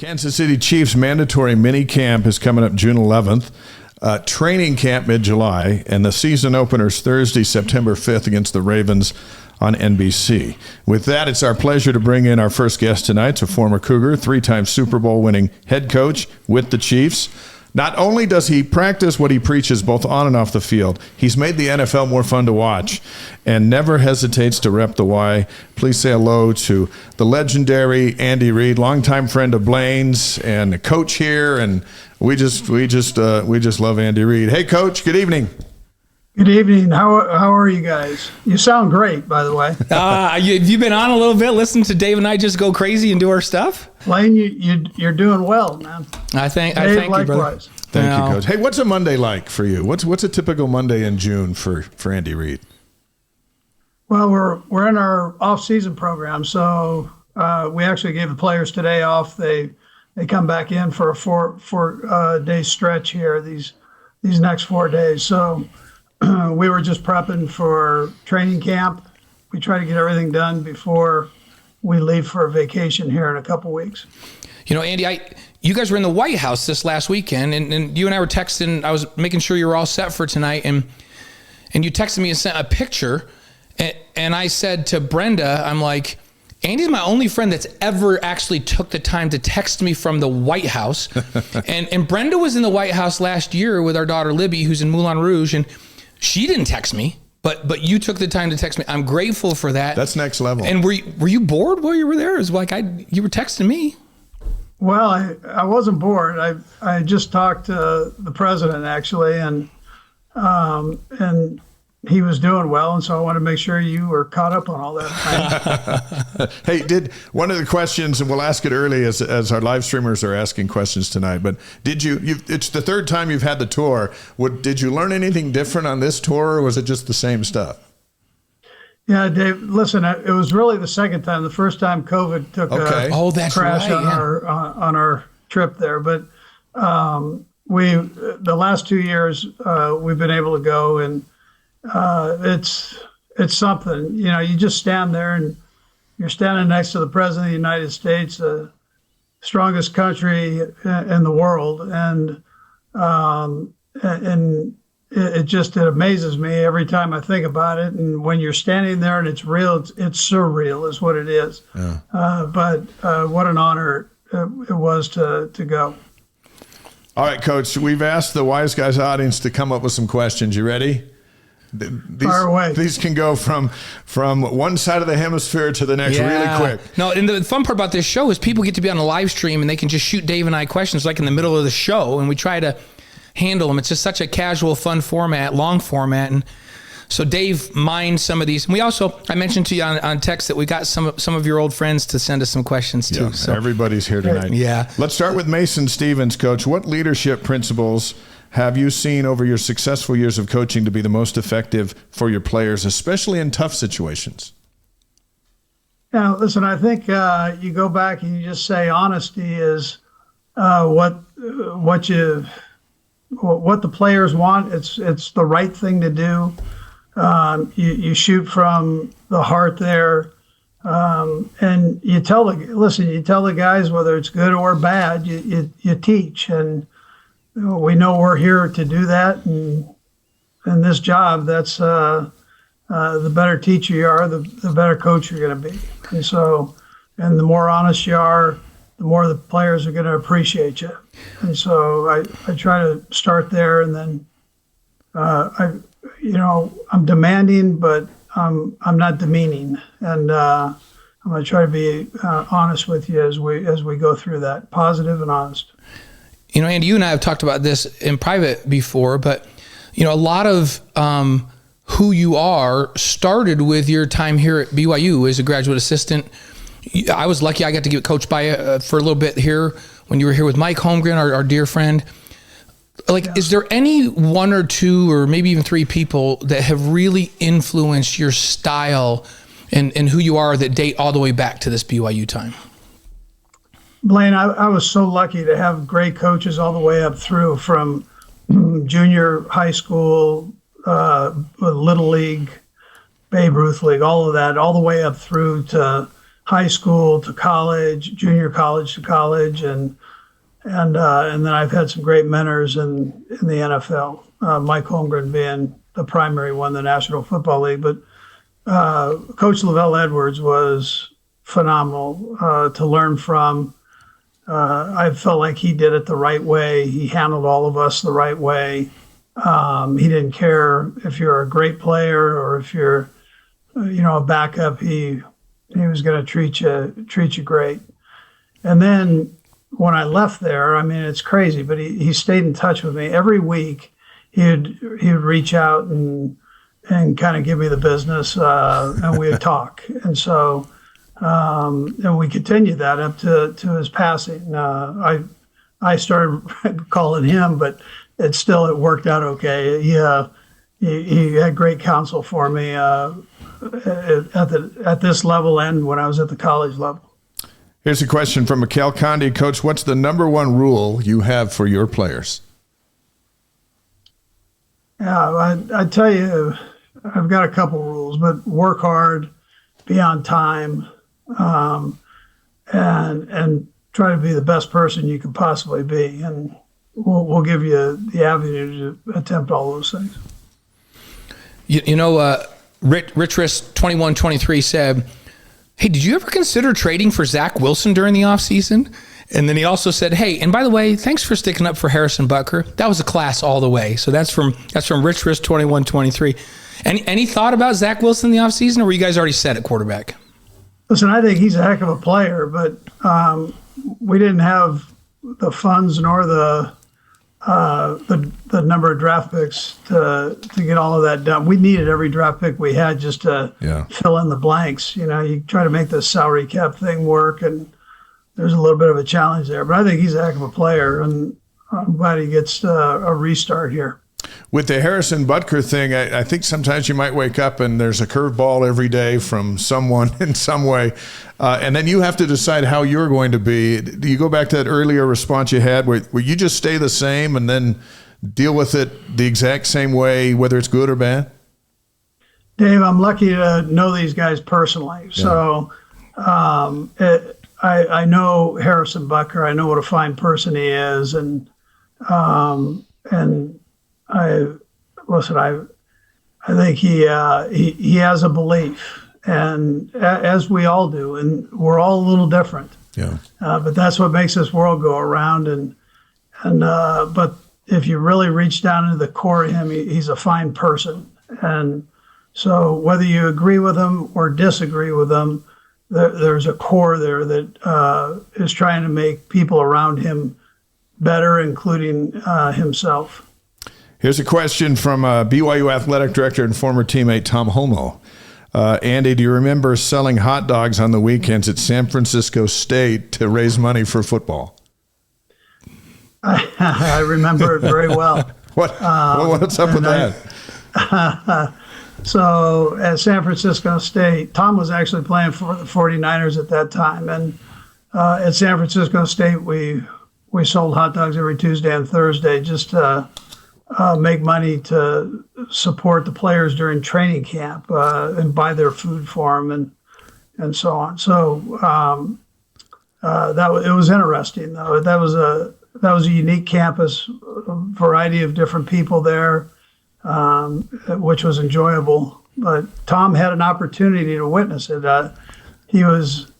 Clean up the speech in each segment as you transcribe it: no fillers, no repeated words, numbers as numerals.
Kansas City Chiefs mandatory mini camp is coming up June 11th. Training camp mid-July, and the season opener is Thursday, September 5th against the Ravens on NBC. With that, it's our pleasure to bring in our first guest tonight. It's a former Cougar, three-time Super Bowl winning head coach with the Chiefs. Not only does he practice what he preaches both on and off the field, he's made the NFL more fun to watch and never hesitates to rep the Y. Please say hello to the legendary Andy Reid, longtime friend of Blaine's and a coach here, and we just love Andy Reid. Hey, Coach, good evening. Good evening. How are you guys? You sound great, by the way. You've been on a little bit. Listen to Dave and I just go crazy and do our stuff. Blaine, you're doing well, man. I thank you, brother. Thank you, Coach. Hey, what's a Monday like for you? What's a typical Monday in June for Andy Reid? Well, we're in our off-season program, so we actually gave the players today off. They come back in for a four day stretch here these next 4 days. So we were just prepping for training camp. We try to get everything done before we leave for a vacation here in a couple weeks. You know, Andy, you guys were in the White House this last weekend, and you and I were texting. I was making sure you were all set for tonight, and you texted me and sent a picture, and I said to Brenda, I'm like, Andy's my only friend that's ever actually took the time to text me from the White House. and Brenda was in the White House last year with our daughter Libby, who's in Moulin Rouge, and she didn't text me, but you took the time to text me. I'm grateful for that. That's next level. And were you bored while you were there? It was like you were texting me. Well, I wasn't bored. I just talked to the president actually, and he was doing well, and so I want to make sure you were caught up on all that. Hey, one of the questions, and we'll ask it early as our live streamers are asking questions tonight, but it's the third time you've had the tour. Did you learn anything different on this tour, or was it just the same stuff? Yeah, Dave, listen, it was really the second time. The first time COVID took a crash on our trip there. But the last 2 years, we've been able to go, and it's something. You know, you just stand there and you're standing next to the President of the United States, the strongest country in the world, and it amazes me every time I think about it. And when you're standing there and it's real, it's surreal is what it is. Yeah. But what an honor it was to go. All right, Coach, we've asked the Wise Guys audience to come up with some questions. You ready? Fire away. These can go from one side of the hemisphere to the next really quick. No, and the fun part about this show is people get to be on the live stream and they can just shoot Dave and I questions like in the middle of the show, and we try to handle them. It's just such a casual, fun format, long format. And so Dave mined some of these. And we also, I mentioned to you on text that we got some of your old friends to send us some questions too. Yeah, so everybody's here tonight. Yeah. Let's start with Mason Stevens, Coach. What leadership principles have you seen over your successful years of coaching to be the most effective for your players, especially in tough situations? Yeah, listen, I think you go back and you just say honesty is what the players want. It's the right thing to do. You shoot from the heart there, and you tell the guys whether it's good or bad. You teach, and we know we're here to do that. And in this job, that's the better teacher you are, the better coach you're going to be. And so, and the more honest you are, the more the players are going to appreciate you. And so I try to start there, and then I'm demanding, but I'm not demeaning, and I'm going to try to be honest with you as we go through that, positive and honest. You know, Andy, you and I have talked about this in private before, but you know, a lot of who you are started with your time here at BYU as a graduate assistant. I was lucky I got to get coached by for a little bit here when you were here with Mike Holmgren, our dear friend. Like, is there any one or two or maybe even three people that have really influenced your style and who you are that date all the way back to this BYU time? Blaine, I was so lucky to have great coaches all the way up through from junior high school, Little League, Babe Ruth League, all of that, all the way up through to high school to college, junior college to college, and then I've had some great mentors in the NFL. Mike Holmgren being the primary one, the National Football League, but Coach Lavelle Edwards was phenomenal to learn from. I felt like he did it the right way. He handled all of us the right way. He didn't care if you're a great player or if you're, a backup. He was going to treat you great. And then when I left there, I mean, it's crazy, but he stayed in touch with me every week. He'd reach out and kind of give me the business, and we'd talk. And so, and we continued that up to his passing. I started calling him, but it worked out okay. He had great counsel for me at this level and when I was at the college level. Here's a question from Mikhail Condi. Coach, what's the number one rule you have for your players? Yeah, I tell you, I've got a couple rules, but work hard, be on time, and try to be the best person you can possibly be. And we'll give you the avenue to attempt all those things. Rich Risk 2123 said, hey, did you ever consider trading for Zach Wilson during the offseason? And then he also said, hey, and by the way, thanks for sticking up for Harrison Butker. That was a class all the way. So that's from Rich Risk 2123. Any thought about Zach Wilson in the offseason, or were you guys already set at quarterback? Listen, I think he's a heck of a player, but we didn't have the funds nor the number of draft picks to get all of that done. We needed every draft pick we had just to fill in the blanks. You try to make the salary cap thing work, and there's a little bit of a challenge there. But I think he's a heck of a player, and I'm glad he gets a restart here. With the Harrison Butker thing, I think sometimes you might wake up and there's a curveball every day from someone in some way, and then you have to decide how you're going to be. Do you go back to that earlier response you had where you just stay the same and then deal with it the exact same way, whether it's good or bad? Dave, I'm lucky to know these guys personally. Yeah. So I know Harrison Butker. I know what a fine person he is, and I think he has a belief, and as we all do, and we're all a little different. Yeah. But that's what makes this world go around, and but if you really reach down into the core of him, he's a fine person, and so whether you agree with him or disagree with him, there's a core there that is trying to make people around him better, including himself. Here's a question from BYU athletic director and former teammate Tom Holmoe. Andy, do you remember selling hot dogs on the weekends at San Francisco State to raise money for football? I remember it very well. What's up with that? So at San Francisco State, Tom was actually playing for the 49ers at that time. And at San Francisco State, we sold hot dogs every Tuesday and Thursday just to make money to support the players during training camp and buy their food for them and so on. So it was interesting, though. That was a unique campus, a variety of different people there, which was enjoyable. But Tom had an opportunity to witness it. He was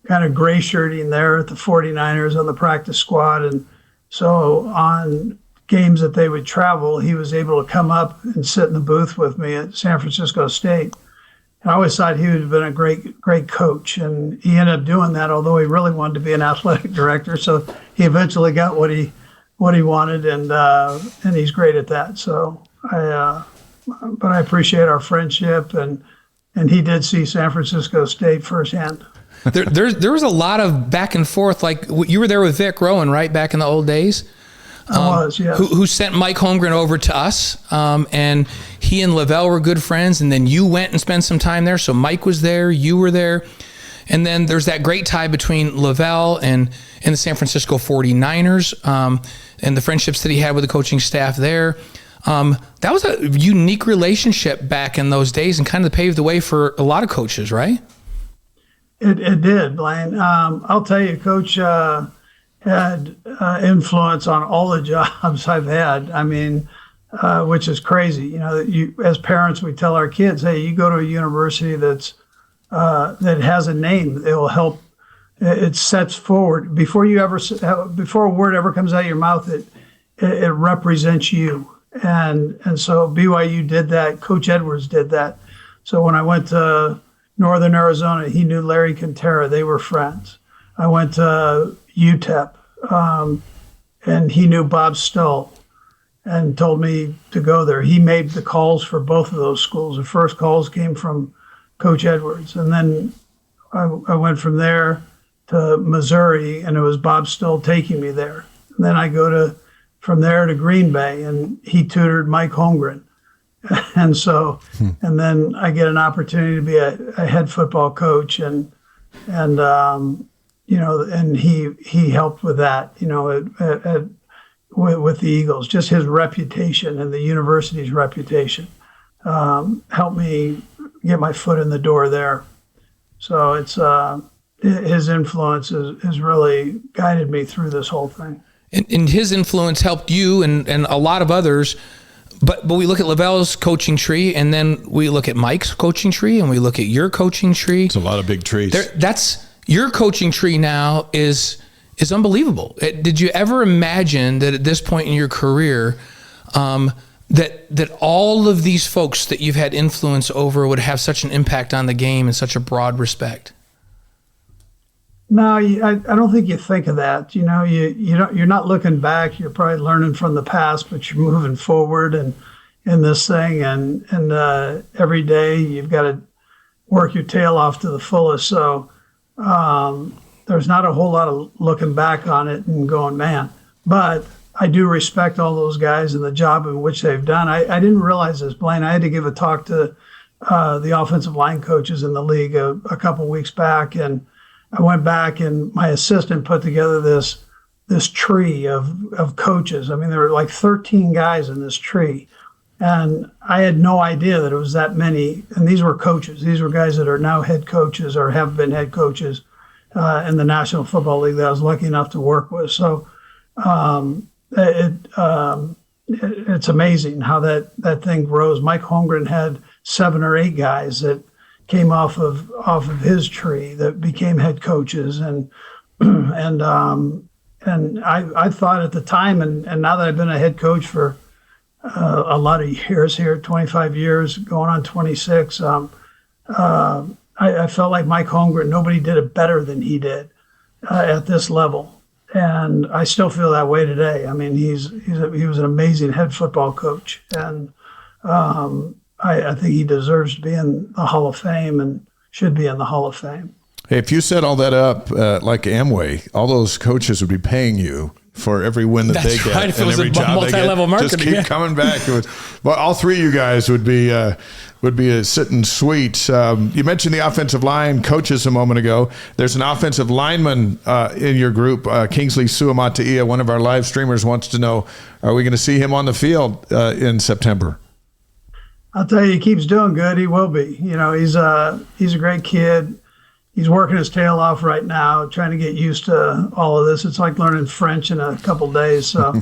kind of gray shirting there at the 49ers on the practice squad. And so on games that they would travel, he was able to come up and sit in the booth with me at San Francisco State. And I always thought he would have been a great coach. And he ended up doing that, although he really wanted to be an athletic director. So he eventually got what he wanted, and he's great at that. So but I appreciate our friendship, and he did see San Francisco State firsthand. There was a lot of back and forth. Like you were there with Vic Rowan, right, back in the old days? I was, yes. Who sent Mike Holmgren over to us, and he and Lavelle were good friends, and then you went and spent some time there. So Mike was there, you were there, and then there's that great tie between Lavelle and the San Francisco 49ers, and the friendships that he had with the coaching staff there. That was a unique relationship back in those days and kind of paved the way for a lot of coaches, right? It did, Blaine. I'll tell you, Coach had influence on all the jobs I've had. I mean, which is crazy. You know, you as parents, we tell our kids, "Hey, you go to a university that has a name. It will help. It sets forward before a word ever comes out of your mouth. It represents you." And so BYU did that. Coach Edwards did that. So when I went to Northern Arizona, he knew Larry Quintera. They were friends. I went to UTEP, and he knew Bob Stoll and told me to go there. He made the calls for both of those schools. The first calls came from Coach Edwards. And then I went from there to Missouri, and it was Bob Stoll taking me there. And then I go from there to Green Bay, and he tutored Mike Holmgren. And so, and then I get an opportunity to be a head football coach, and you know, and he helped with that, you know, with the Eagles. Just his reputation and the university's reputation helped me get my foot in the door there. So it's his influence has really guided me through this whole thing. And his influence helped you and a lot of others. But we look at Lavelle's coaching tree, and then we look at Mike's coaching tree, and we look at your coaching tree. It's a lot of big trees. That's your coaching tree now is unbelievable. Did you ever imagine that at this point in your career, that all of these folks that you've had influence over would have such an impact on the game in such a broad respect? No, I don't think you think of that. You know, you're not looking back. You're probably learning from the past, but you're moving forward and in this thing. And every day you've got to work your tail off to the fullest. So there's not a whole lot of looking back on it and going, man. But I do respect all those guys and the job in which they've done. I didn't realize this, Blaine. I had to give a talk to the offensive line coaches in the league a couple weeks back, and I went back and my assistant put together this tree of coaches. I mean, there were like 13 guys in this tree, and I had no idea that it was that many. And these were coaches. These were guys that are now head coaches or have been head coaches in the National Football League that I was lucky enough to work with. So it's amazing how that thing grows. Mike Holmgren had 7 or 8 guys that came off of his tree that became head coaches, and I thought at the time, and now that I've been a head coach for a lot of years here, 25 years, going on 26, I felt like Mike Holmgren, nobody did it better than he did at this level, and I still feel that way today. I mean, he was an amazing head football coach, and I think he deserves to be in the Hall of Fame and should be in the Hall of Fame. Hey, if you set all that up like Amway, all those coaches would be paying you for every win that they get. Right. If it and was every a job multi-level they get. marketing, Just keep coming back. Well, all three of you guys would be a sitting sweet. You mentioned the offensive line coaches a moment ago. There's an offensive lineman in your group, Kingsley Suamataia. One of our live streamers wants to know, are we going to see him on the field in September? I'll tell you, he keeps doing good. He will be. You know, he's a great kid. He's working his tail off right now, trying to get used to all of this. It's like learning French in a couple of days. So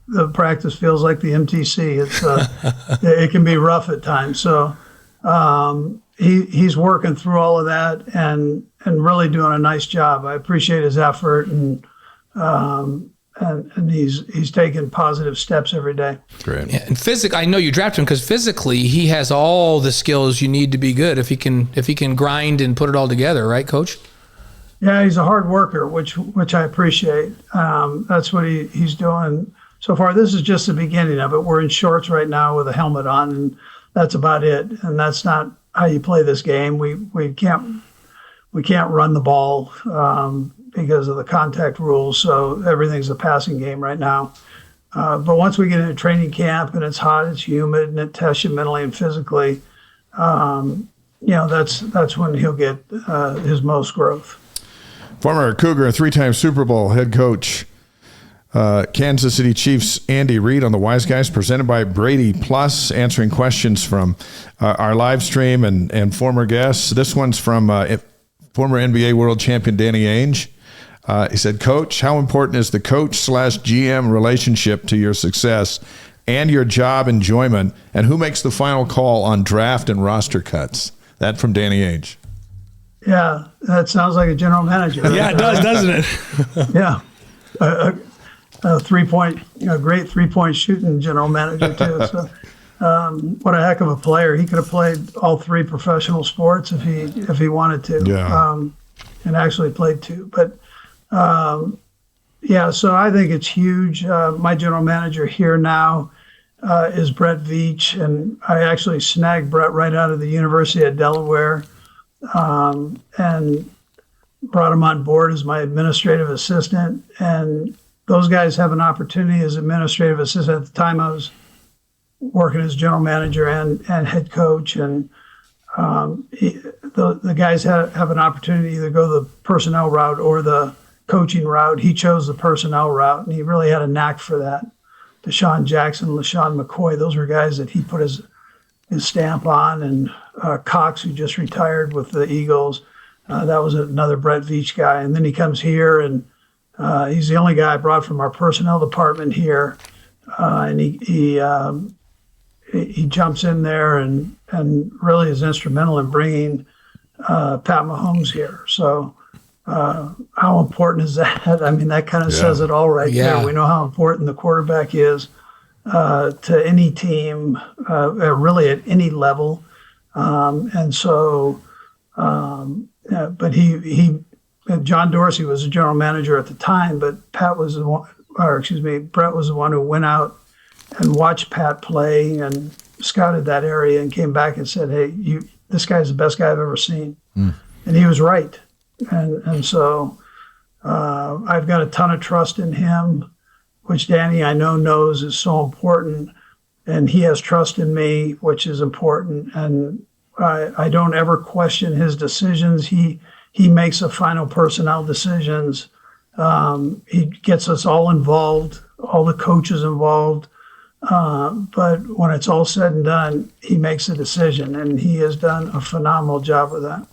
the practice feels like the MTC. It can be rough at times. So he's working through all of that and really doing a nice job. I appreciate his effort, and he's taking positive steps every day. Great. Yeah, and I know you drafted him because physically he has all the skills you need to be good if he can grind and put it all together, right, Coach? Yeah, he's a hard worker, which I appreciate. That's what he's doing so far. This is just the beginning of it. We're in shorts right now with a helmet on, and that's about it. And that's not how you play this game. We can't run the ball because of the contact rules. So everything's a passing game right now. But once we get into training camp and it's hot, it's humid, and it tests you mentally and physically, that's when he'll get his most growth. Former Cougar, 3-time Super Bowl head coach Kansas City Chiefs Andy Reid on the Wise Guys, presented by Brady Plus, answering questions from our live stream and former guests. This one's from former NBA world champion Danny Ainge. He said, Coach, how important is the coach/GM relationship to your success and your job enjoyment, and who makes the final call on draft and roster cuts? That from Danny Ainge. Yeah, that sounds like a general manager. Right? Yeah, it does, doesn't it? Yeah. A great 3-point shooting general manager too. So, what a heck of a player! He could have played all 3 professional sports if he wanted to. Yeah. And actually played 2. But yeah, so I think it's huge. My general manager here now is Brett Veach, and I actually snagged Brett right out of the University of Delaware, and brought him on board as my administrative assistant. And those guys have an opportunity as administrative assistant. At the time, I was working as general manager and head coach, and the guys have an opportunity to either go the personnel route or the coaching route. He chose the personnel route, and he really had a knack for that. Deshaun Jackson, LaShawn McCoy, those were guys that he put his stamp on, and Cox, who just retired with the Eagles, that was another Brett Veach guy. And then he comes here, and he's the only guy I brought from our personnel department here, and he jumps in there and really is instrumental in bringing Pat Mahomes here. So how important is that? I mean, that kind of says it all right there. We know how important the quarterback is to any team, really at any level. And so, but John Dorsey was the general manager at the time, but Brett was the one who went out and watched Pat play and scouted that area and came back and said, hey, this guy's the best guy I've ever seen. And he was right. And so I've got a ton of trust in him, which Danny, I know, knows is so important. And he has trust in me, which is important. And I don't ever question his decisions. He makes the final personnel decisions. He gets us all involved, all the coaches involved. But when it's all said and done, he makes a decision, and he has done a phenomenal job with that.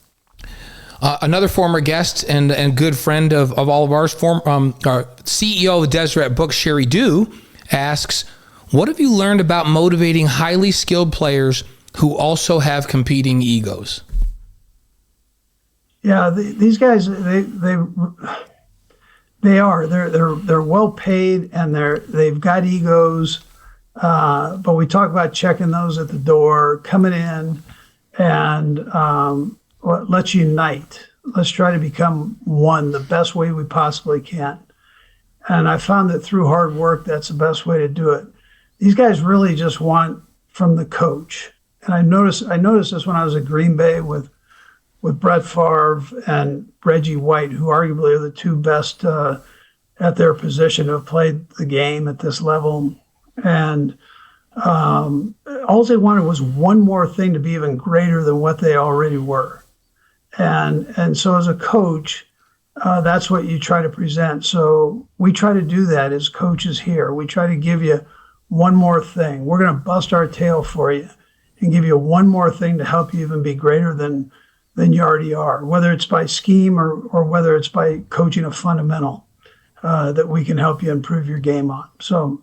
Another former guest and good friend of all of ours, our CEO of Deseret Books, Sherry Dew, asks, what have you learned about motivating highly skilled players who also have competing egos? Yeah, these guys, they're well paid, and they've got egos. But we talk about checking those at the door, coming in, and let's unite. Let's try to become one the best way we possibly can. And I found that through hard work, that's the best way to do it. These guys really just want from the coach. And I noticed this when I was at Green Bay with Brett Favre and Reggie White, who arguably are the 2 best at their position who have played the game at this level. And all they wanted was one more thing to be even greater than what they already were. And so as a coach, that's what you try to present. So we try to do that as coaches here. We try to give you one more thing. We're going to bust our tail for you and give you one more thing to help you even be greater than you already are, whether it's by scheme or whether it's by coaching a fundamental that we can help you improve your game on. So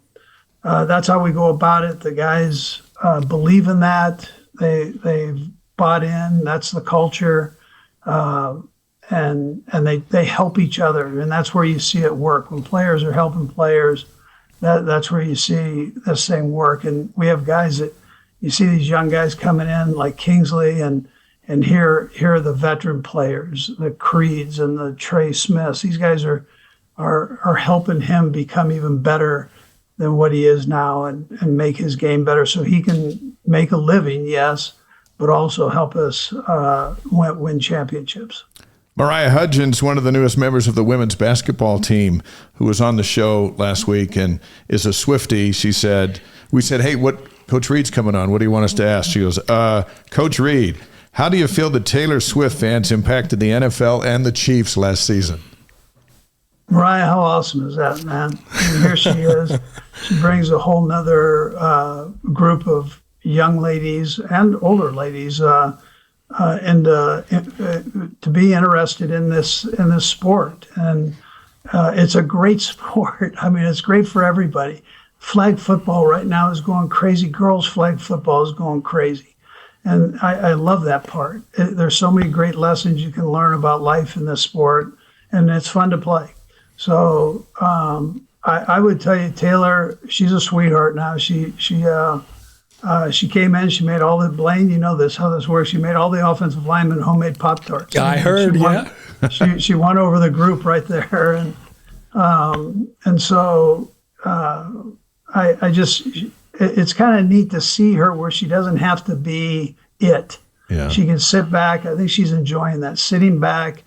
that's how we go about it. The guys believe in that. They've bought in. That's the culture. And they help each other, and that's where you see it work. When players are helping players, that's where you see this thing work. And we have guys that you see these young guys coming in like Kingsley, and here are the veteran players, the Creeds and the Trey Smiths. These guys are helping him become even better than what he is now, and make his game better so he can make a living, yes, but also help us win championships. Mariah Hudgens, one of the newest members of the women's basketball team, who was on the show last week and is a Swiftie, we said, hey, Coach Reid's coming on. What do you want us to ask? She goes, Coach Reid, how do you feel the Taylor Swift fans impacted the NFL and the Chiefs last season? Mariah, how awesome is that, man? I mean, here she is. She brings a whole nother group of young ladies and older ladies to be interested in this sport. And it's a great sport. I mean, it's great for everybody. Flag football right now is going crazy. Girls flag football is going crazy. And I love that part. There's so many great lessons you can learn about life in this sport, and it's fun to play. So I would tell you, Taylor, she's a sweetheart now. She came in, she made all the, Blaine, you know this, how this works. She made all the offensive linemen homemade Pop-Tarts. I heard, She won over the group right there. And so I just, it's kind of neat to see her where she doesn't have to be it. Yeah. She can sit back. I think she's enjoying that, sitting back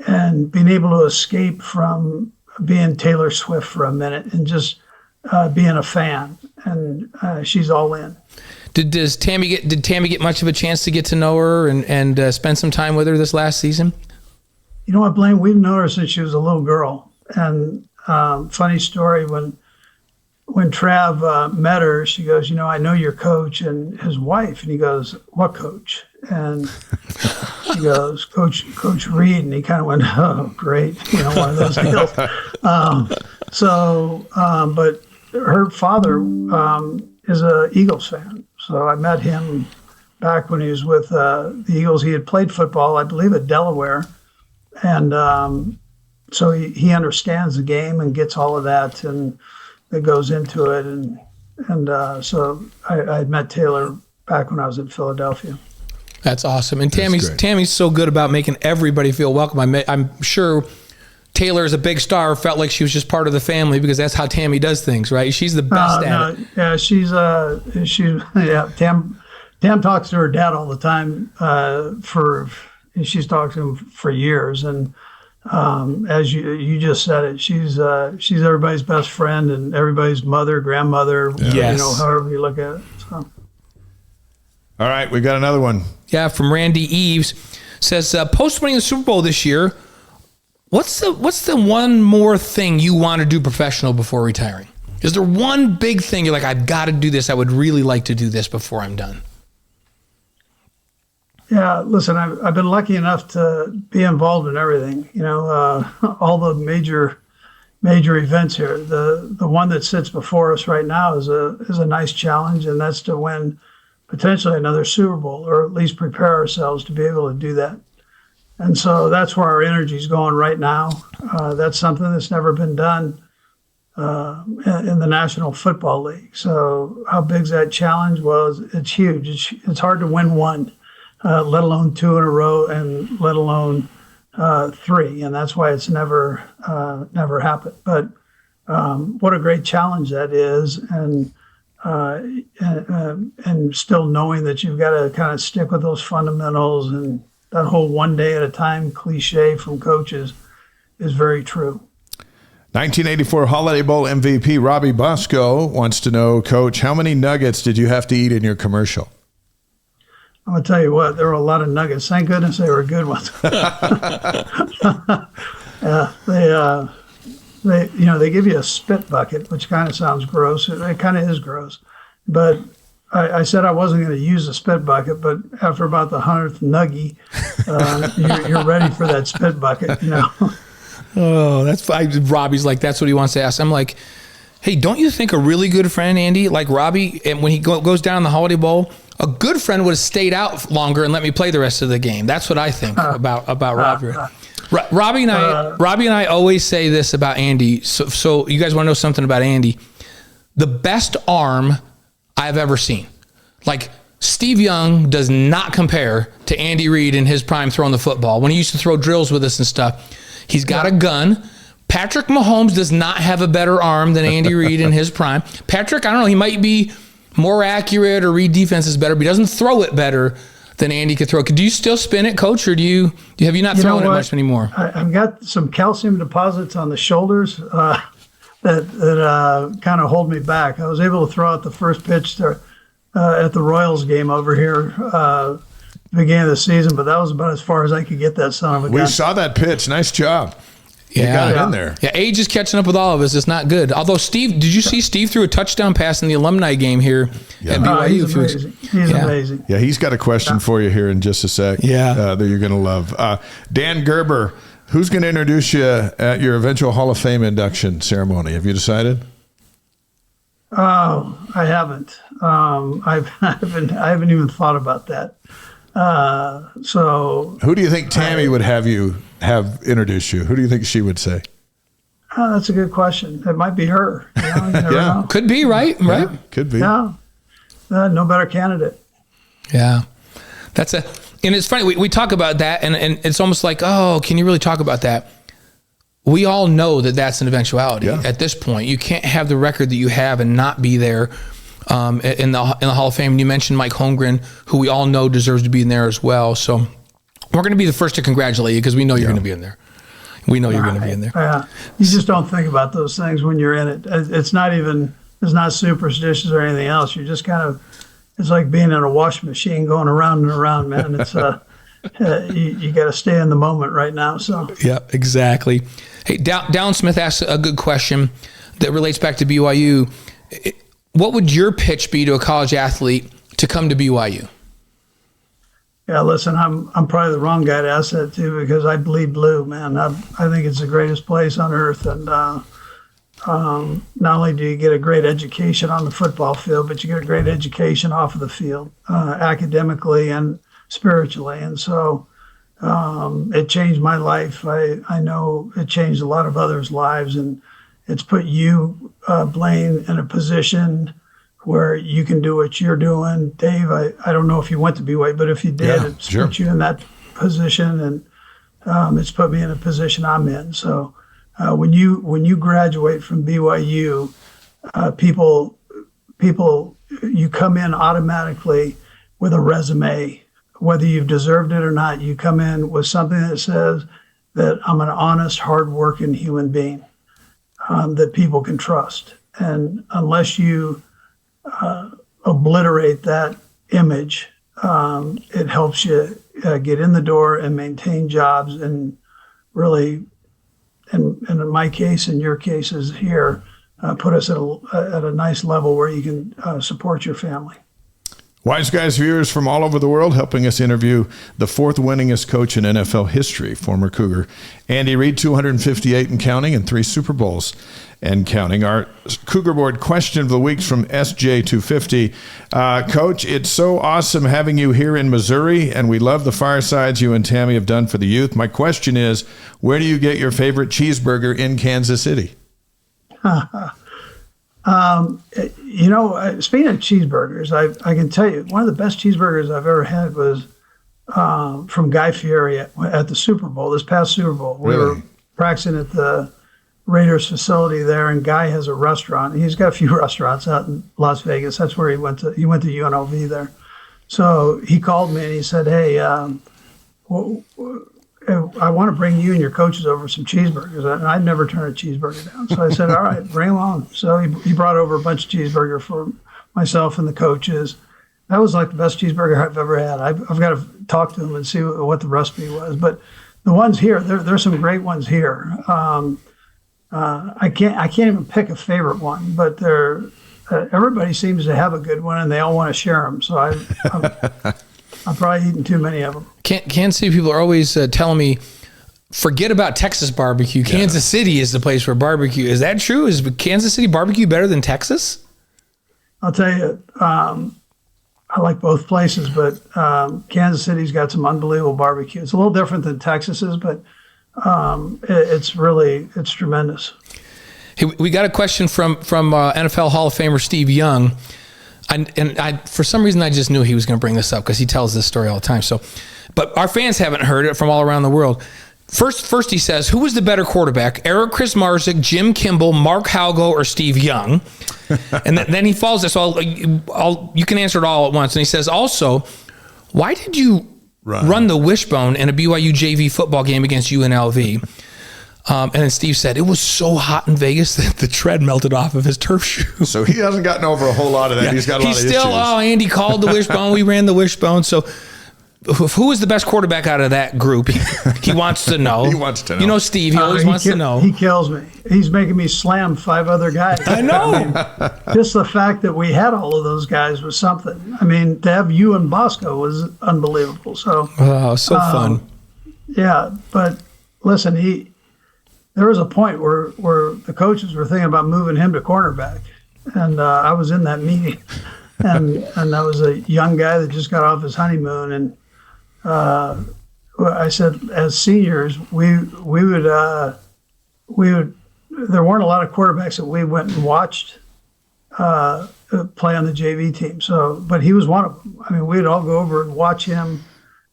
and being able to escape from being Taylor Swift for a minute and just being a fan. And she's all in. Did Tammy get much of a chance to get to know her and spend some time with her this last season? You know what, Blaine? We've known her since she was a little girl. And funny story, when Trav met her, she goes, you know, I know your coach and his wife. And he goes, what coach? And she goes, Coach Reid. And he kind of went, oh, great. You know, one of those deals. But her father is a Eagles fan. So I met him back when he was with the Eagles. He had played football, I believe, at Delaware. And so he understands the game and gets all of that and that goes into it. And so I had met Taylor back when I was in Philadelphia. That's awesome. And Tammy's so good about making everybody feel welcome. I'm sure Taylor, as a big star, felt like she was just part of the family because that's how Tammy does things, right? She's the best at it. Yeah, Tam talks to her dad all the time. She's talked to him for years, and as you just said it, she's everybody's best friend and everybody's mother, grandmother. Yes. You know, however you look at it. So. All right, we got another one. Yeah, from Randy Eves. Says, post winning the Super Bowl this year, what's the one more thing you want to do professional before retiring? Is there one big thing you're like, I've got to do this, I would really like to do this before I'm done? Yeah, listen, I've been lucky enough to be involved in everything, you know, all the major events here. The one that sits before us right now is a nice challenge, and that's to win potentially another Super Bowl, or at least prepare ourselves to be able to do that. And so that's where our energy is going right now. That's something that's never been done in the National Football League. So how big is that challenge? Well, it's huge. It's hard to win one, let alone two in a row, and let alone three. And that's why it's never happened. But what a great challenge that is. And still knowing that you've got to kind of stick with those fundamentals, and that whole one day at a time cliche from coaches is very true. 1984 Holiday Bowl MVP Robbie Bosco wants to know, Coach, how many nuggets did you have to eat in your commercial? I'm going to tell you what, there were a lot of nuggets. Thank goodness they were good ones. They give you a spit bucket, which kind of sounds gross. It kind of is gross. But I said I wasn't going to use the spit bucket, but after about the 100th nuggie, you're ready for that spit bucket, you know. Oh, that's fine. Robbie's like, that's what he wants to ask. I'm like, hey, don't you think a really good friend, Andy, like Robbie, and when he goes down in the Holiday Bowl, a good friend would have stayed out longer and let me play the rest of the game. That's what I think about Robbie. Robbie and I always say this about Andy. So you guys want to know something about Andy? The best arm I've ever seen. Like, Steve Young does not compare to Andy Reid in his prime throwing the football. When he used to throw drills with us and stuff, he's got a gun. Patrick Mahomes does not have a better arm than Andy Reid in his prime. Patrick, I don't know, he might be more accurate or read defenses better, but he doesn't throw it better than Andy could throw. Do you still spin it, Coach, or have you not thrown it much anymore? I've got some calcium deposits on the shoulders that kind of hold me back. I was able to throw out the first pitch at the Royals game over here beginning of the season, but that was about as far as I could get that son of a gun. We saw that pitch. Nice job. You got it in there. Yeah, age is catching up with all of us. It's not good. Although Steve, did you see Steve threw a touchdown pass in the alumni game here at BYU? He's amazing. He's amazing. Yeah, he's got a question for you here in just a sec. Yeah. That you're going to love. Dan Gerber, who's going to introduce you at your eventual Hall of Fame induction ceremony? Have you decided? Oh, I haven't. I haven't even thought about that. So who do you think Tammy would have introduce you? Who do you think she would say? Oh, that's a good question. It might be her. You never know. Could be, right? Right? Yeah, could be. Yeah. No better candidate. Yeah. And it's funny, we talk about that, and it's almost like, oh, can you really talk about that? We all know that that's an eventuality at this point. You can't have the record that you have and not be there in the Hall of Fame. And you mentioned Mike Holmgren, who we all know deserves to be in there as well. So we're going to be the first to congratulate you because we know you're going to be in there. We know you're going to be in there. Yeah. You just don't think about those things when you're in it. It's not superstitious or anything else. You're just kind of, it's like being in a washing machine going around and around, man. It's you got to stay in the moment right now. So yeah, exactly. Hey, Dallin Smith asked a good question that relates back to BYU. What would your pitch be to a college athlete to come to BYU? Yeah, listen, I'm probably the wrong guy to ask that to because I bleed blue, man. I think it's the greatest place on earth, and not only do you get a great education on the football field, but you get a great education off of the field, academically and spiritually. And so it changed my life. I know it changed a lot of others' lives, and it's put you, Blaine, in a position where you can do what you're doing. Dave, I don't know if you went to BYU, but if you did, it's put you in that position, and it's put me in a position I'm in. So when you graduate from BYU, people, you come in automatically with a resume. Whether you've deserved it or not, you come in with something that says that I'm an honest, hardworking human being that people can trust. And unless you obliterate that image, it helps you get in the door and maintain jobs, and really, and in my case, in your cases here, put us at a nice level where you can support your family. Wise Guys viewers from all over the world helping us interview the fourth winningest coach in NFL history, former Cougar Andy Reid, 258 and counting, and 3 Super Bowls and counting. Our Cougar Board question of the week from SJ250. Coach, it's so awesome having you here in Missouri, and we love the firesides you and Tammy have done for the youth. My question is, where do you get your favorite cheeseburger in Kansas City? Speaking of cheeseburgers, I can tell you one of the best cheeseburgers I've ever had was from Guy Fieri at the Super Bowl, this past Super Bowl. We were practicing at the Raiders facility there, and Guy has a restaurant. He's got a few restaurants out in Las Vegas. That's where he went to UNLV there. So he called me and he said, hey, I want to bring you and your coaches over some cheeseburgers. And I'd never turn a cheeseburger down. So I said, all right, bring them on. So he brought over a bunch of cheeseburger for myself and the coaches. That was like the best cheeseburger I've ever had. I've got to talk to him and see what the recipe was. But the ones here, there's some great ones here. I can't even pick a favorite one, but everybody seems to have a good one, and they all want to share them. So I'm probably eating too many of them. Kansas City people are always telling me, forget about Texas barbecue. Kansas City is the place for barbecue. Is that true? Is Kansas City barbecue better than Texas? I'll tell you, I like both places, but Kansas City's got some unbelievable barbecue. It's a little different than Texas's, but it's tremendous. Hey, we got a question from NFL Hall of Famer Steve Young. And I, for some reason, I just knew he was going to bring this up because he tells this story all the time. So, but our fans haven't heard it from all around the world. First he says, who was the better quarterback, Eric Chris Marzik, Jim Kimball, Mark Halgo, or Steve Young? And then he follows this. You can answer it all at once. And he says, also, why did you run the wishbone in a BYU JV football game against UNLV? And then Steve said, it was so hot in Vegas that the tread melted off of his turf shoe. So he hasn't gotten over a whole lot of that. Yeah. He's got a lot of issues. Andy called the wishbone. We ran the wishbone. So who is the best quarterback out of that group? He wants to know. He wants to know. You know, Steve, he always wants to know. He kills me. He's making me slam 5 other guys. I know. Just the fact that we had all of those guys was something. I mean, to have you and Bosco was unbelievable. So, so fun. Yeah, but listen, there was a point where the coaches were thinking about moving him to cornerback, and I was in that meeting, and I was a young guy that just got off his honeymoon, and I said, as seniors, we would there weren't a lot of quarterbacks that we went and watched play on the JV team. So, but he was one of them. I mean, we'd all go over and watch him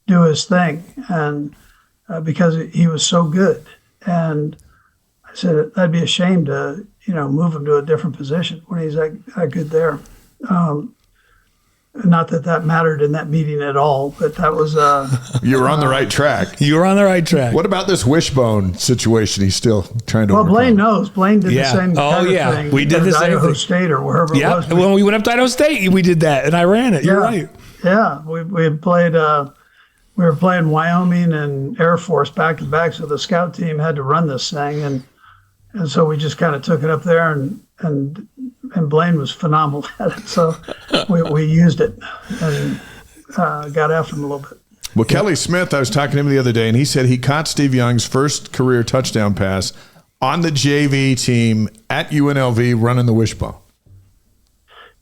do his thing, and because he was so good. And I said, that'd be a shame to, move him to a different position when he's that good there. Not that mattered in that meeting at all, but that was... You were on the right track. You were on the right track. What about this wishbone situation he's still trying to overcome? Blaine knows. Blaine did the same kind of thing. We did the same Idaho thing. State or wherever it was. When we went up to Idaho State, we did that, and I ran it. You're right. Yeah, we had played... we were playing Wyoming and Air Force back to back, so the scout team had to run this thing, and so we just kind of took it up there, and Blaine was phenomenal at it, so we used it and got after him a little bit. Well, Kelly Smith, I was talking to him the other day, and he said he caught Steve Young's first career touchdown pass on the JV team at UNLV running the wishbone.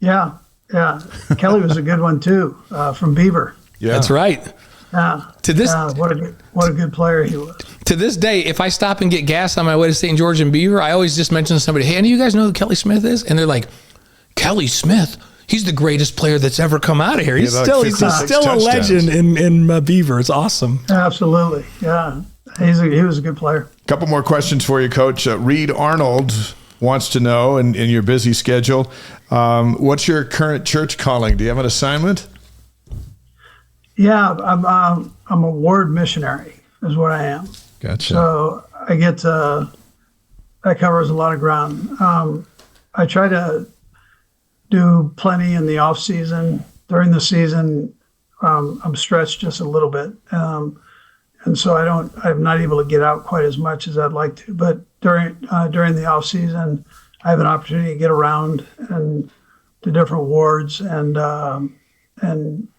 Yeah. Kelly was a good one too, from Beaver. Yeah, that's right. What a good player he was. To this day, if I stop and get gas on my way to St. George and Beaver, I always just mention to somebody, hey, any of you guys know who Kelly Smith is? And they're like, Kelly Smith? He's the greatest player that's ever come out of here. He's still a legend in Beaver. It's awesome. Absolutely. Yeah. He was a good player. A couple more questions for you, Coach. Reid Arnold wants to know, in your busy schedule, what's your current church calling? Do you have an assignment? Yeah, I'm a ward missionary is what I am. Gotcha. So I get that covers a lot of ground. I try to do plenty in the off season. During the season, I'm stretched just a little bit, and so I'm not able to get out quite as much as I'd like to. But during the off season, I have an opportunity to get around and to different wards and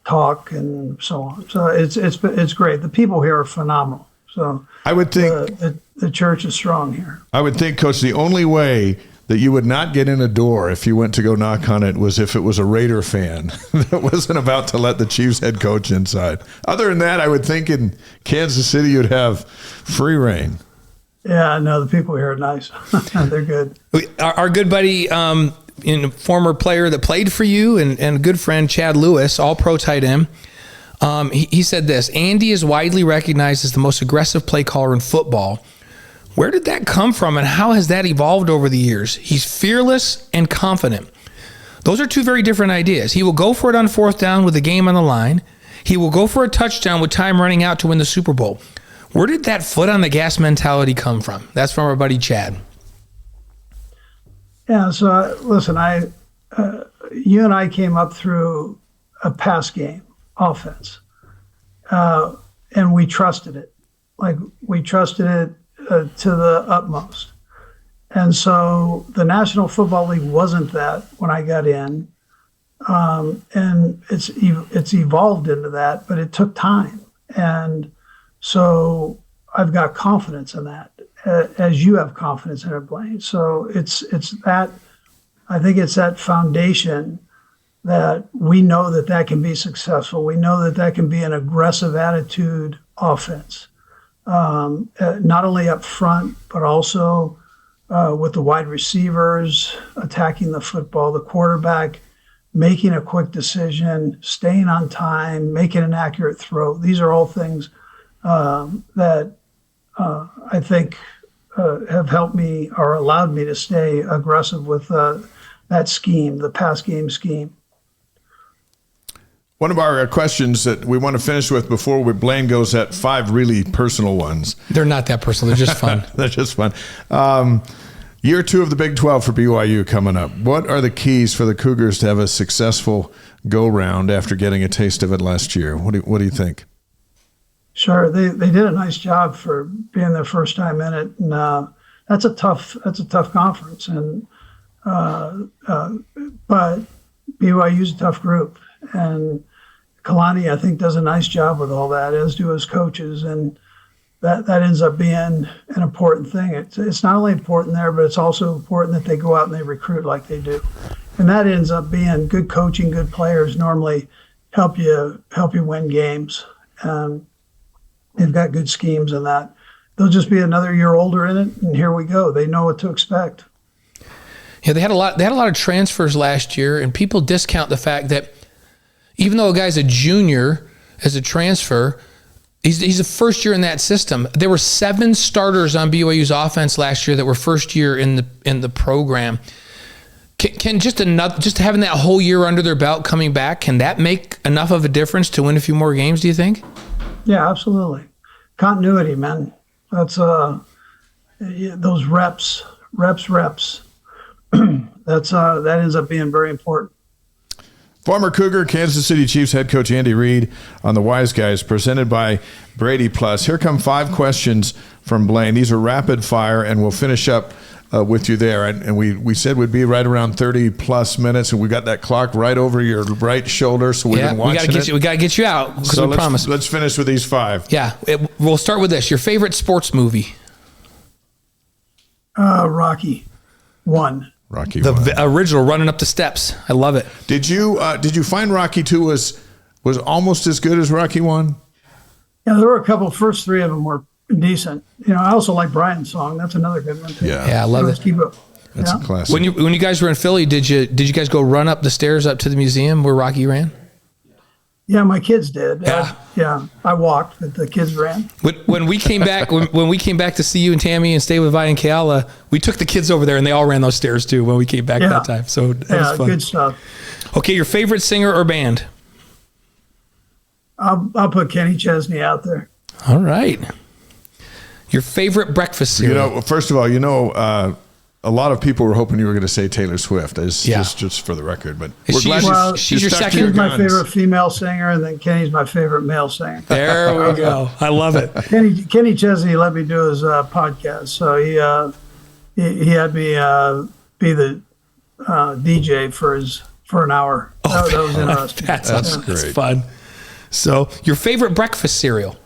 talk and so on. So it's great. The people here are phenomenal. So I would think the church is strong here. I would think, Coach, the only way that you would not get in a door if you went to go knock on it was if it was a Raider fan that wasn't about to let the Chiefs head coach inside. Other than that, I would think in Kansas City you'd have free reign. Yeah, no, the people here are nice. They're good. Our good buddy, former player that played for you and good friend Chad Lewis, all-pro tight end, he said this: Andy is widely recognized as the most aggressive play caller in football. Where did that come from, and how has that evolved over the years? He's fearless and confident. Those are two very different ideas. He will go for it on fourth down with the game on the line. He will go for a touchdown with time running out to win the Super Bowl. Where did that foot on the gas mentality come from? That's from our buddy Chad. Yeah, so listen, you and I came up through a pass game offense, and we trusted it. Like, we trusted it to the utmost. And so the National Football League wasn't that when I got in, and it's evolved into that, but it took time. And so I've got confidence in that, as you have confidence in it, Blaine. So it's that, I think it's that foundation that we know that can be successful. We know that can be an aggressive attitude offense, not only up front, but also with the wide receivers attacking the football, the quarterback making a quick decision, staying on time, making an accurate throw. These are all things that I think have helped me or allowed me to stay aggressive with that scheme, the pass game scheme. One of our questions that we want to finish with before Blaine goes at 5 really personal ones. They're not that personal. They're just fun. They're just fun. Year 2 of the Big 12 for BYU coming up. What are the keys for the Cougars to have a successful go-round after getting a taste of it last year? What do you think? Sure, they did a nice job for being their first time in it, and that's a tough conference, and but BYU's a tough group, and Kalani, I think, does a nice job with all that, as do his coaches, and that ends up being an important thing. It's not only important there, but it's also important that they go out and they recruit like they do, and that ends up being good coaching, good players normally help you win games. They've got good schemes in that. They'll just be another year older in it, and here we go. They know what to expect. Yeah, they had a lot of transfers last year, and people discount the fact that even though a guy's a junior as a transfer, he's a first year in that system. There were 7 starters on BYU's offense last year that were first year in the program. Can just having that whole year under their belt coming back, can that make enough of a difference to win a few more games, do you think? Yeah, absolutely. Continuity, man. That's those reps. That ends up being very important. Former Cougar, Kansas City Chiefs head coach Andy Reid on the Wise Guys, presented by Brady Plus. Here come 5 questions from Blaine. These are rapid fire, and we'll finish up with you there. And we said we'd be right around 30-plus minutes, and we got that clock right over your right shoulder, so we've been watching it. We got to get you out, because we promised. Let's finish with these 5. Yeah, we'll start with this. Your favorite sports movie? Rocky 1. Rocky the 1. Original, running up the steps. I love it. Did you find Rocky 2 was almost as good as Rocky 1? Yeah, there were a couple. First 3 of them were decent. I also like Brian's song. That's another good one too. Yeah, I love it. That's a classic. When you guys were in Philly, did you guys go run up the stairs up to the museum where Rocky ran? Yeah, my kids did. Yeah, I walked, but the kids ran. When we came back, when we came back to see you and Tammy and stay with Vi and Kayala, we took the kids over there and they all ran those stairs too when we came back that time. So that was fun. Good stuff. Okay, your favorite singer or band? I'll put Kenny Chesney out there. All right. Your favorite breakfast cereal? First of all, a lot of people were hoping you were going to say Taylor Swift, just for the record. But we're glad she's your second. She's my favorite female singer, and then Kenny's my favorite male singer. There we go. I love it. Kenny Chesney let me do his podcast, so he had me be the DJ for an hour. That was interesting. That's great. That's fun. So, your favorite breakfast cereal?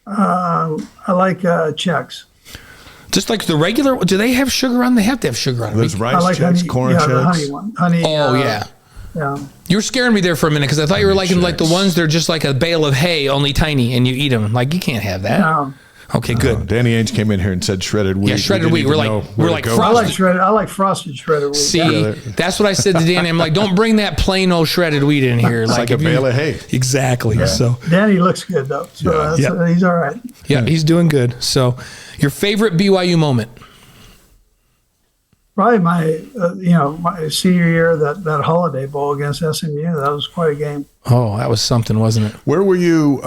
I like Chex. Just like the regular, do they have sugar on? They have to have sugar on them. There's rice Chex, corn Chex. The honey one. Honey. Yeah. You were scaring me there for a minute because I thought you were like the ones that are just like a bale of hay, only tiny, and you eat them. Like, you can't have that. No. Okay, good. Danny Ainge came in here and said shredded wheat. Yeah, shredded wheat. We're like frosted. I like frosted shredded wheat. See, that's what I said to Danny. I'm like, don't bring that plain old shredded wheat in here. It's like a bale of hay. Exactly. Yeah. So Danny looks good though. So he's all right. Yeah, he's doing good. So, your favorite BYU moment? Probably my senior year, that Holiday Bowl against SMU. That was quite a game. Oh, that was something, wasn't it? Where were you?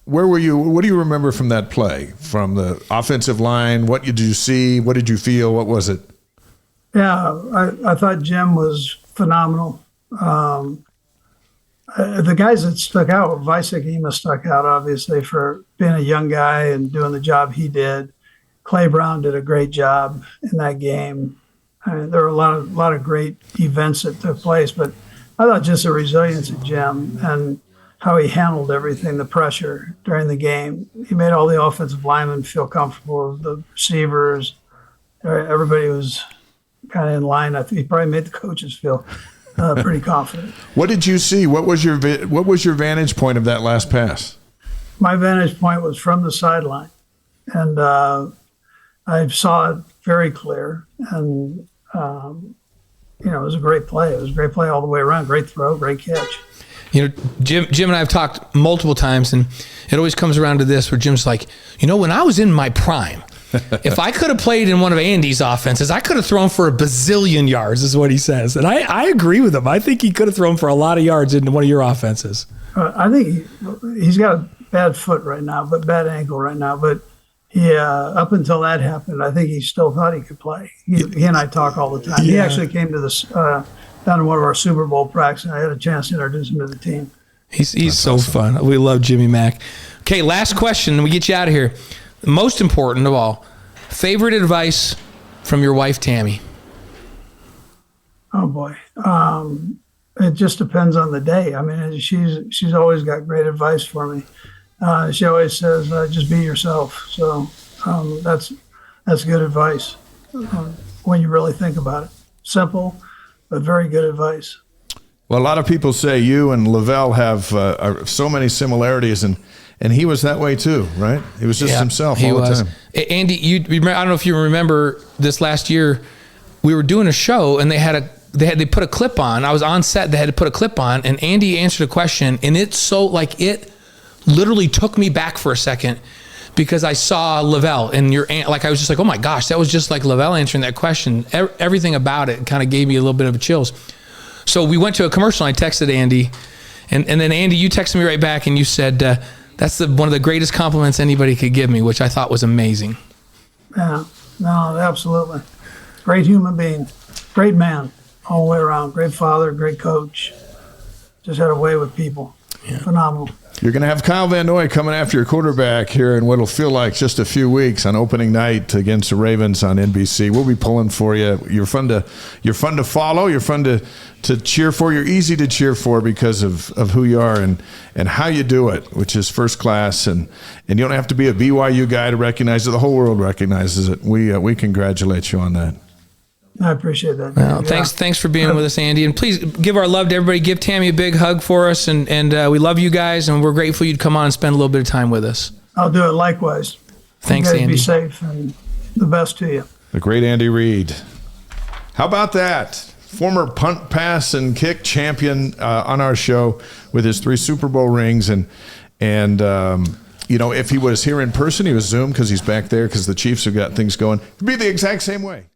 What do you remember from that play? From the offensive line, what did you see? What did you feel? What was it? Yeah, I thought Jim was phenomenal. The guys that stuck out, Vicek Ema stuck out, obviously, for being a young guy and doing the job he did. Clay Brown did a great job in that game. I mean, there were a lot of great events that took place, but I thought just the resilience of Jim and how he handled everything, the pressure during the game. He made all the offensive linemen feel comfortable, the receivers. Everybody was kind of in line. I think he probably made the coaches feel pretty confident. What did you see? What was your vantage point of that last pass? My vantage point was from the sideline, and I saw it very clear. And it was a great play. It was a great play all the way around. Great throw, great catch. Jim and I have talked multiple times, and it always comes around to this where Jim's like, when I was in my prime, if I could have played in one of Andy's offenses, I could have thrown for a bazillion yards, is what he says. And I agree with him. I think he could have thrown for a lot of yards in one of your offenses. I think he's got a bad foot right now, bad ankle right now. But up until that happened, I think he still thought he could play. He and I talk all the time. Yeah. He actually came to this down to one of our Super Bowl practices, and I had a chance to introduce him to the team. He's so awesome. Fun. We love Jimmy Mack. Okay, last question. We get you out of here. Most important of all, favorite advice from your wife, Tammy? Oh boy. It just depends on the day. I mean, she's always got great advice for me. She always says, just be yourself. So that's good advice when you really think about it. Simple, but very good advice. Well, a lot of people say you and Lavelle have so many similarities, and he was that way too, right? He was just himself all the time. Andy, I don't know if you remember this last year, we were doing a show and they put a clip on. I was on set. They had to put a clip on, and Andy answered a question, and it literally took me back for a second because I saw Lavelle and your aunt. Like I was just like, oh my gosh, that was just like Lavelle answering that question. Everything about it kind of gave me a little bit of chills. So we went to a commercial. And I texted Andy, and then Andy, you texted me right back, and you said that's one of the greatest compliments anybody could give me, which I thought was amazing. Yeah, no, absolutely. Great human being, great man. All the way around. Great father, great coach. Just had a way with people. Yeah. Phenomenal. You're going to have Kyle Van Noy coming after your quarterback here in what'll feel like just a few weeks on opening night against the Ravens on NBC. We'll be pulling for you. You're fun to follow. You're fun to cheer for. You're easy to cheer for because of who you are and how you do it, which is first class. And you don't have to be a BYU guy to recognize it. The whole world recognizes it. We congratulate you on that. I appreciate that. Well, thanks for being with us, Andy. And please give our love to everybody. Give Tammy a big hug for us. And we love you guys, and we're grateful you'd come on and spend a little bit of time with us. I'll do it likewise. Thanks, you guys Andy. Be safe, and the best to you. The great Andy Reid. How about that? Former punt, pass, and kick champion on our show with his 3 Super Bowl rings. And if he was here in person, he was Zoom because he's back there because the Chiefs have got things going. It'd be the exact same way.